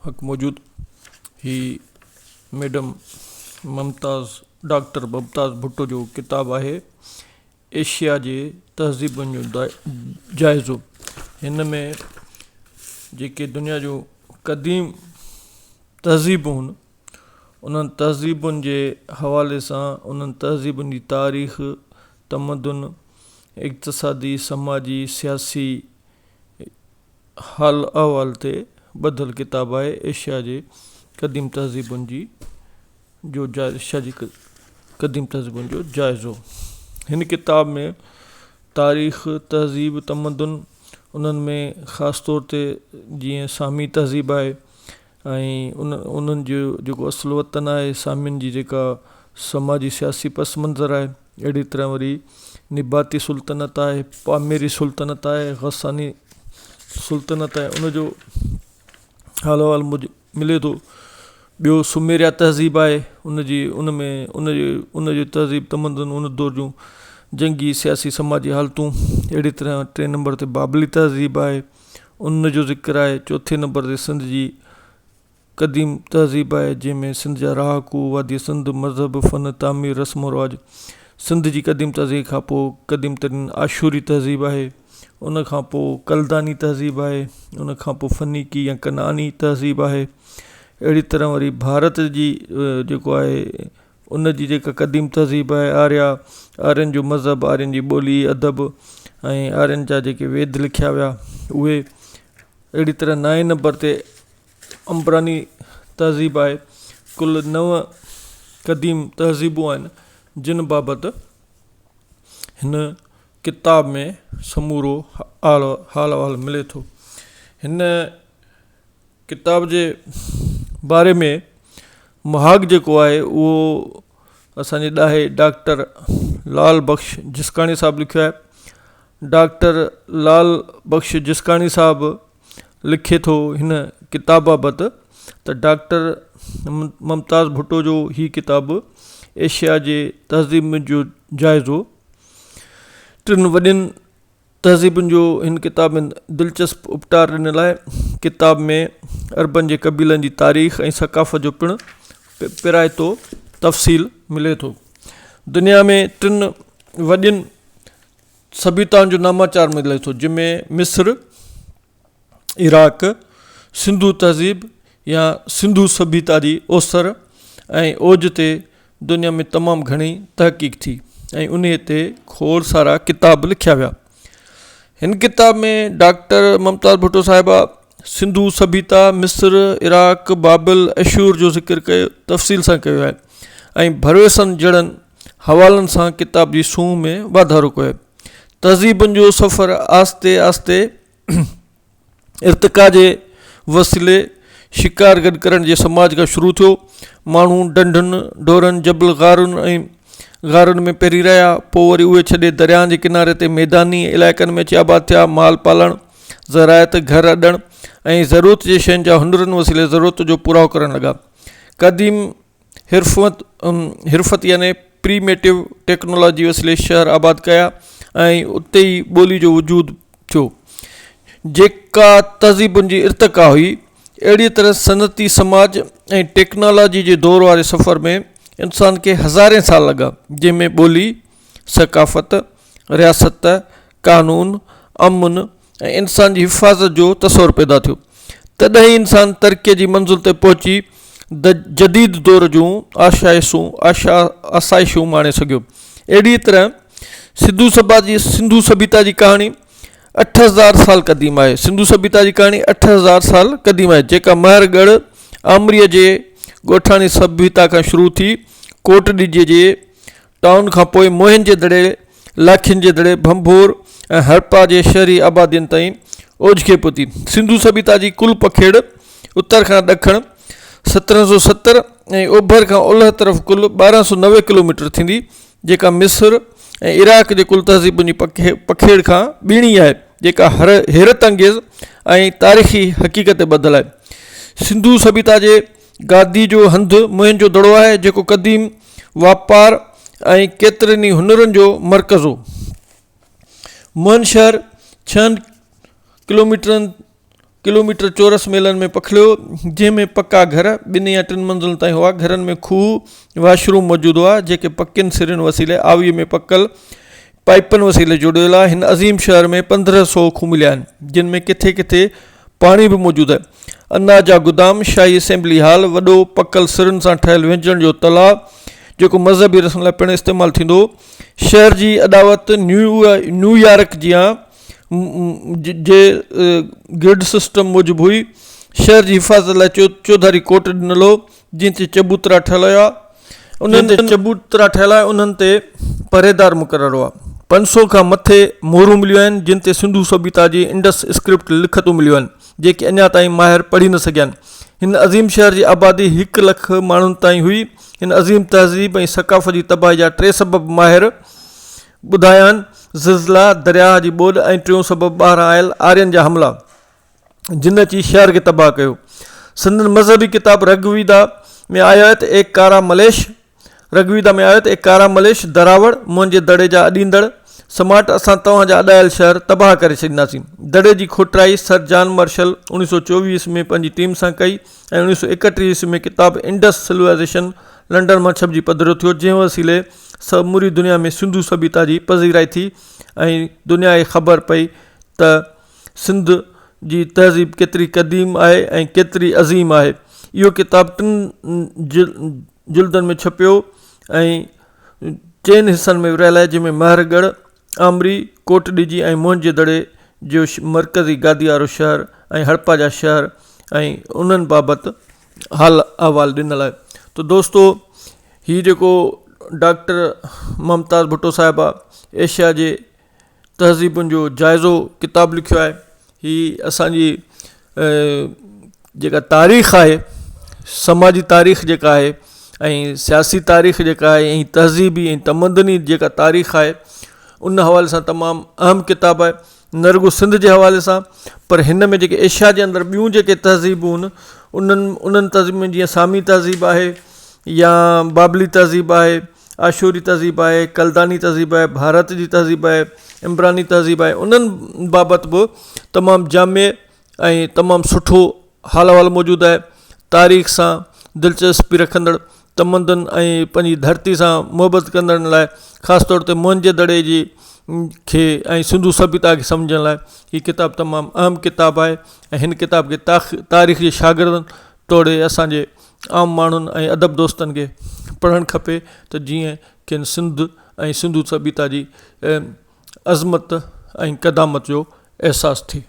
हक़ मौजूद ही मैडम डॉक्टर मुमताज़ भुट्टो जो किताब है एशिया जे तहज़ीबुनि जो जाइज़ो। हिन में जेके दुनिया जो क़दीम तहज़ीबूं आहिनि उन्हनि तहज़ीबुनि जे हवाले सां उन्हनि तहज़ीबुनि जी तारीख़, तमदुन, इक़्तिसादी, समाजी, सियासी हाल अहवाल ते ॿधल किताब आहे एशिया जे क़दीम तहज़ीबुनि जी एशिया जी क़दीम तहज़ीबुनि जो जाइज़ो। हिन किताब में तारीख़, तहज़ीब, तमदुन उन्हनि में ख़ासि तौर ते जीअं सामी तहज़ीब आहे ऐं उन्हनि जो जेको असुलु वतन आहे, सामियुनि जी जेका समाजी सियासी पस मंज़र आहे, अहिड़ी तरह वरी निबाती सुल्तनत आहे, पामेरी सुल्तनत आहे, ग़सानी सुल्तनत आहे, उनजो हाल अहवाल मिले थो। ॿियो सुमेरिया तहज़ीब आहे, उनजो तहज़ीब तमदुन, उन दौर जूं जंगी सियासी समाजी हालतूं। अहिड़ी तरह 3 नंबर ते बाबली तहज़ीब आहे, उनजो ज़िक्र आहे। 4 नंबर ते सिंध जी क़दीम तहज़ीब आहे, जंहिंमें सिंध जा रहाकू, वादी सिंध, मज़हब, फ़न, तामीर, रस्म रवाज। सिंध जी क़दीम तहज़ीब खां पोइ क़दीम तरीन आशूरी तहज़ीब आहे, उन खां पोइ कलदानी तहज़ीब आहे, उन खां पोइ फ़नीकी या कनानी तहज़ीब आहे। अहिड़ी तरह वरी भारत जी जेको आहे उन जी जेका क़दीम तहज़ीब आहे, आर्यन जो मज़हब, आर्यन जी ॿोली, अदब ऐं आर्यन जा जेके वेद लिखिया विया उहे। अहिड़ी तरह 9 नंबर ते अंबरानी तहज़ीब आहे। कुल 9 क़दीम तहज़ीबूं आहिनि जिन बाबति हिन किताब में समूरो हाल अहवाल मिले थो। हिन किताब जे बारे में मुहाग जेको आहे उहो असांजे ॾाहे डॉक्टर लाल बख़्श जिसकाणी साहिबु लिखियो आहे। डॉक्टर लाल बख़्श जिसकाणी साहिबु लिखे थो हिन किताब बाबति त डॉक्टर मुमताज़ भुट्टो जो ही किताबु एशिया जे तहज़ीब जो जाइज़ो। 3 वॾियुनि तहज़ीबुनि जो हिन किताब में दिलचस्प उपटार ॾिनल आहे। किताब में अरबनि जे क़बीलनि जी तारीख़ ऐं सक़ाफ़त जो पिणु पिराइतो तफ़सील मिले थो। दुनिया में 3 वॾियुनि सभ्यताउनि जो नामाचार मिले थो, जंहिंमें मिस्र, इराक, सिंधु तहज़ीब या सिंधु सभ्यता जी ओसर ऐं ओज ते दुनिया में तमामु घणी तहक़ीक़ थी ऐं उन ते खोड़ सारा किताब लिखिया विया। हिन किताब में डॉक्टर मुमताज़ भुट्टो साहिबा सिंधु सभ्यता, मिस्र, इराक, बाबिल, अशूर जो ज़िक्र कयो तफ़सील सां कयो आहे ऐं भरवेसनि जहिड़नि हवालनि सां किताब जी सूंह में वाधारो कयो आहे। तहज़ीबुनि जो सफ़र आस्ते आस्ते इर्तिका जे वसीले शिकार गॾु करण जे समाज खां शुरू थियो। माण्हू ढंढुनि, ढोरनि, जबल, गारुनि में पहिरीं रहिया, पोइ वरी उहे छॾे दरियाहनि जे किनारे ते मैदानी इलाइक़नि में अची आबाद थिया। माल पालणु, ज़रायत, घर अॾणु ऐं ज़रूरत जे शयुनि जा हुनरनि वसीले ज़रूरत जो पुराव करणु लॻा। क़दीम हिरफ़त यानी प्रीमेटिव टेक्नोलॉजी वसीले शहर आबाद कया ऐं उते ई ॿोली जो वजूद थियो। जेका तहज़ीबुनि जी इर्तिका हुई, अहिड़ी तरह सनती समाज ऐं टेक्नोलॉजी जे दौर वारे सफ़र में इंसान खे हज़ारे साल लॻा, जंहिंमें ॿोली, सक़ाफ़त, रियासत, कानून, अमुन ऐं इंसान जी हिफ़ाज़त जो तसवुरु पैदा थियो। तॾहिं इंसान तरक़ीअ जी मंज़िल ते पहुची जदीद दौर जूं आसाइशूं माणे सघियो। अहिड़ी तरह सिंधु सभ्यता जी कहाणी 8000 साल क़दीम आहे। सिंधु सभ्यता जी कहाणी 8000 साल क़दीम आहे, जेका महरगढ़ आमरीअ जे ॻोठाणी सभ्यता खां शुरू थी कोट ॾिजे जे टाउन खां पोइ मोहन जे दड़े, लाखियुनि जे दड़े, भंभोर ऐं हड़प्पा जे शहरी आबादियुनि ताईं ओझके पहुती। सिंधु सभ्यता जी कुल पखेड़ उत्तर खां ॾखण 1770 ऐं ओभर खां ओलह तरफ़ कुल 1290 किलोमीटर थींदी, जेका मिस्र ऐं इराक जे कुल तहज़ीबुनि जी पखेड़ खां ॿीणी आहे, जेका हैरत अंगेज़ ऐं तारीख़ी हक़ीक़त ते ॿधल आहे। सिंधु सभ्यता जे गादी जो हंधु मोहन जो दड़ो आहे, जेको क़दीम वापार ऐं केतिरनि ई हुनरनि जो मर्कज़ हो। मोहन शहर 6 किलोमीटर चौरस मेलनि में पखिड़ियो, जंहिंमें पक्का घर 2 या 3 मंज़िल ताईं हुआ। घरनि में खूह वाशरूम मौजूदु हुआ, जेके पकियुनि सिरियुनि वसीले आवीअ में पकल पाइपनि वसीले जोड़ियल आहे। हिन अज़ीम शहर में 1500 खूह मिलिया आहिनि, जिन में किथे किथे पाणी बि मौजूदु आहे। अनाज जा गुदाम, शाही असेंबली हॉल, वॾो पकल सिरियुनि सां ठहियल व्यंजन जो तलाउ, जेको मज़हबी रस्म लाइ पिणु इस्तेमालु थींदो। शहर जी अदावत न्यूयॉर्क जे ग्रिड सिस्टम मूजिबि हुई। शहर जी हिफ़ाज़त लाइ चौधारी कोट ॾिनल हो, जिन ते चबूतरा ठहियल हुआ। उन्हनि ते पहरेदार मुक़ररु हुआ। 500 खां मथे मोहरूं मिलियूं आहिनि, जिन ते सिंधु सभ्यता जी इंडस स्क्रिप्ट लिखतूं मिलियूं आहिनि, जेके अञा ताईं माहिर पढ़ी न सघिया आहिनि। हिन अज़ीम शहर जी आबादी 1 लख माण्हुनि ताईं हुई। हिन अज़ीम तहज़ीब ऐं सक़ाफ़त जी तबाही जा 3 सबब माहिर ॿुधाया आहिनि: ज़िलज़िला, दरियाह जी ॿोॾि ऐं 3 सबब ॿाहिरां आयल आर्यनि जा हमला, जिन अची शहर खे तबाह कयो। सिंधन मज़हबी किताब ऋग्वेदा में आयत ए कारा मलेश दरावड़, मुंहिंजे दड़े जा अॾींदड़ समाट, असां तव्हांजा अॾायल शहर तबाह करे छॾींदासीं। दड़े जी खोटाई सर जॉन मार्शल 1924 ईस्वी में पंहिंजी टीम सां कई ऐं 1931 ईस्वी में किताब इंडस सिविलाइज़ेशन लंडन मां छपिजी पधिरो थियो, जंहिं वसीले समूरी दुनिया में सिंधु सभ्यता जी पज़ीराई थी ऐं दुनिया खे ख़बर पई त सिंध जी तहज़ीब केतिरी क़दीम आहे ऐं केतिरी अज़ीम आहे। इहो किताब 3 जिल्दनि में छपियो ऐं 4 हिसनि में विरिहायल आहे, जंहिंमें महरगढ़, आमरी, कोट ॾिजी ऐं मुंहिंजे दड़े जो मरकज़ी गादी वारो शहर ऐं हड़पा जा शहर ऐं उन्हनि बाबति हाल अहवाल ॾिनल आहे। तो दोस्तो, हीउ जेको डॉक्टर मुमताज़ भुट्टो साहिबा एशिया जे तहज़ीबुनि जो जाइज़ो किताबु लिखियो आहे। हीअ असांजी जेका तारीख़ आहे, समाजी तारीख़ जेका आहे ऐं सियासी तारीख़ जेका आहे ऐं तहज़ीबी ऐं तमदनी जेका तारीख़ आहे, उन हवाले सां तमामु अहम किताबु आहे। न रुगो सिंध जे हवाले सां, पर हिन में जेके एशिया जे अंदरि ॿियूं जेके तहज़ीबूं आहिनि, उन्हनि तहज़ीब में जीअं सामी तहज़ीब आहे या बाबली तहज़ीब आहे, आशूरी तहज़ीब आहे, कलदानी तहज़ीब आहे, भारत जी तहज़ीब आहे, इमरानी तहज़ीब आहे, उन्हनि बाबति बि तमामु जामे ऐं तमामु सुठो हाल अहवाल मौजूदु आहे। तारीख़ सां दिलचस्पी रखंदड़, तमदन ऐं पंहिंजी धरती सां मुहबत कंदड़नि लाइ, ख़ासि तौर ते मुंहिंजे दड़े जी खे ऐं सिंधु सभ्यता खे सम्झण लाइ हीअ किताबु तमामु अहम किताबु आहे। ऐं हिन किताब खे तारीख़ जे शागिर्दनि तोड़े असांजे आम माण्हुनि ऐं अदब दोस्तनि खे पढ़णु खपे, त जीअं किन सिंध ऐं सिंधु सभ्यता जी अज़मत ऐं क़दामत जो अहसासु थिए।